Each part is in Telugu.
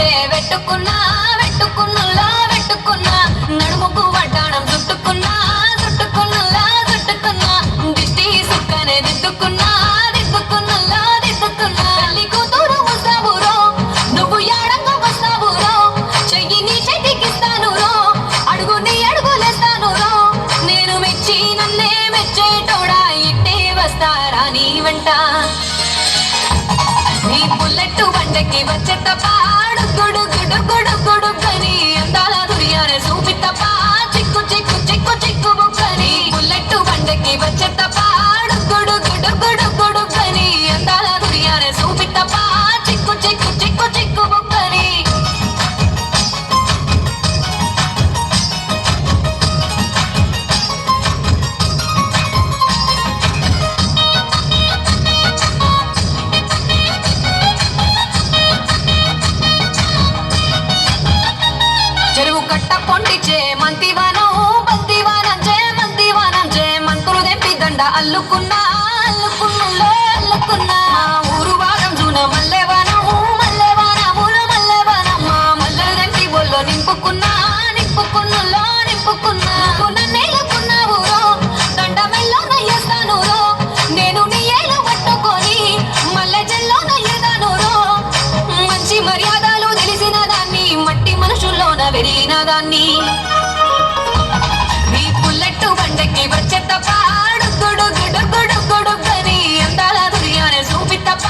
పొట్టే వెట్టుకున్నా వెట్టుకున్నలా వెట్టుకున్నా నడుముకు వడ్డాణం చుట్టుకున్నా చుట్టుకున్నలా చుట్టుకున్నా దిష్టి సుక్కనే దిద్దుకున్నా దిద్దుకున్నలా దిద్దుకున్నా తల్లి కూతురు ముస్తాబురో నువ్వు యాడంగా వస్తావురో చెయ్యి నీ చేతికిస్తాను రో అడుగు నీ అడుగులేస్తాను రో నేను మెచ్చి నన్నే మెచ్చేటోడా ఇట్టే వస్తారా నీ వెంట నీ బుల్లెట్టు బండకి వచ్చే తప్ప గుడు గుడు గుడు గుడు కని అందాల దుర్యానే చూపి తప్ప చిక్కు చిక్కు చిక్కు చిక్కు బుక్కని బుల్లెట్టు బండకి వచ్చే తప్ప గుడు గుడు గుడు గుడు కని అందాల దుర్యానే చూపి తప్ప చిక్కు చిక్కు చిక్కు చిక్కు బుక్కని చెరువు కట్ట పొండిచే మంతివానం బంతివానం చే మంతులు దెంపి దండ అల్లుకున్నా అల్లుకున్నులో అల్లుకున్నా ఊరు భాగం జూన మల్లెవానము మల్లెవానములు మల్లెవానమ్మ మల్లెలు దెంపి ఒళ్ళో నింపుకున్నా నింపుకున్నులో నింపుకున్నా నన్నేలుకున్నావు రో దండ మెల్లో నయ్యేస్తాను రో నేను నీ ఏలు పట్టుకొని మల్లె జల్లో నయ్యేదాను రో మంచి మర్యాదలు తెలిసిన దాన్ని మట్టి మనుషుల్లోన వెరిగిన దాన్ని నీ బుల్లెట్టు బండకి వచ్చే తప్ప గుడు గుడు గుడు గుడు కని అందాల దుర్యానే చూపి తప్ప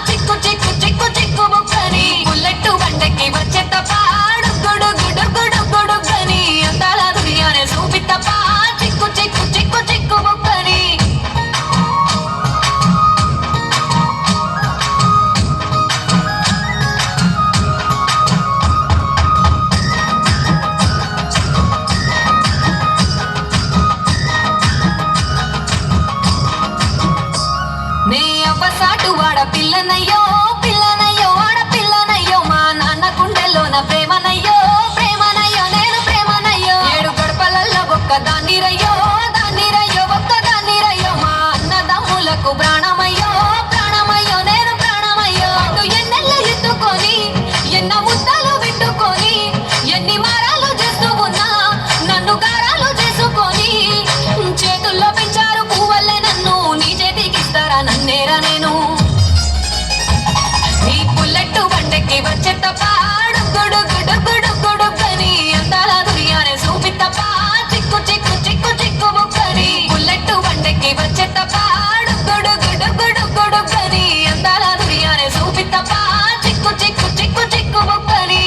చిక్కు చిక్కు చిక్కు చిక్కు బుక్కని బుల్లెట్టు బండకి వచ్చే తప్ప గుడు గుడు గుడు గుడు కని అందాల దుర్యానే చూపి తప్ప చిక్కు చిక్కు చిక్కు చిక్కు బుక్కని నే అవ్వసాటు వాడ పిల్లనయ్యో పిల్లనయ్యో వాడ పిల్లనయ్యో మా నాన్న గుండెల్లోన ప్రేమనయ్యో ప్రేమనయ్యో నేను ప్రేమనయ్యో ఏడు గడపలల్లో ఒక్క దాన్నిరయ్యో దాన్నిరయ్యో ఒక్క దాన్నిరయ్యో మా అన్నదమ్ములకు ప్రాణమయ్యో ప్రాణమయ్యో నేను ప్రాణమయ్యో అటు ఎన్నెళ్ళు ఎత్తుకొని ఎన్న ముద్దలు విట్టుకొని ఎన్ని మారాలు చేస్తూ ఉన్నా నన్ను గారాలు చేసుకొని చేతుల్లో పెంచారు పువ్వల్లే నన్ను నీ చేతికిస్తారా నన్నేరా నేను నీ బుల్లెట్టు బండకి వచ్చే తప్ప గుడు గుడు గుడు గుడు కని అందాల దుర్యానే చూపి తప్ప చిక్కు చిక్కు చిక్కు చిక్కు బుక్కని బుల్లెట్టు బండకి వచ్చే తప్ప గుడు గుడు గుడు గుడు కని అందాల దుర్యానే చూపి తప్ప చిక్కు చిక్కు చిక్కు చిక్కు బుక్కని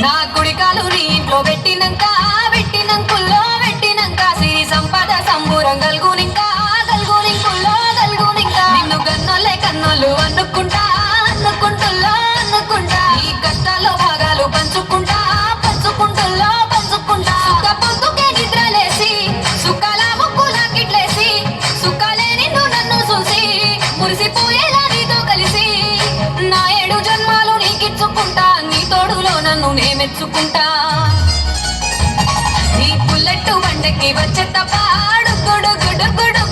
నా కుడికాలు నీ ఇంట్లో పెట్టినంకుల్లో పెట్టినంక సిరి సంపద సంబూరం గల్గునింకా గల్గునింకుల్లో గల్గునింకా నిన్ను గన్నోళ్ళే కన్నోళ్ళు అనుకుంటా అనుకుంటుల్లో అనుకుంటా ఈ కష్టాల్లో భాగాలు పంచుకుంటా పంచుకుంటుల్లో పంచుకుంటా సుఖ పొద్దుకే నిద్రలేసి సుఖాల ముక్కులా కిట్లేసి సుఖాలే నిన్ను నన్ను చూసి మురిసిపోయేలా నీతో కలిసి నా 7 జన్మాలు నీకిచ్చుకుంటా నీ తోడులో నన్ను నే మెచ్చుకుంటా నీ బుల్లెట్టు బండకి వచ్చే తప్ప గుడు గుడు గుడు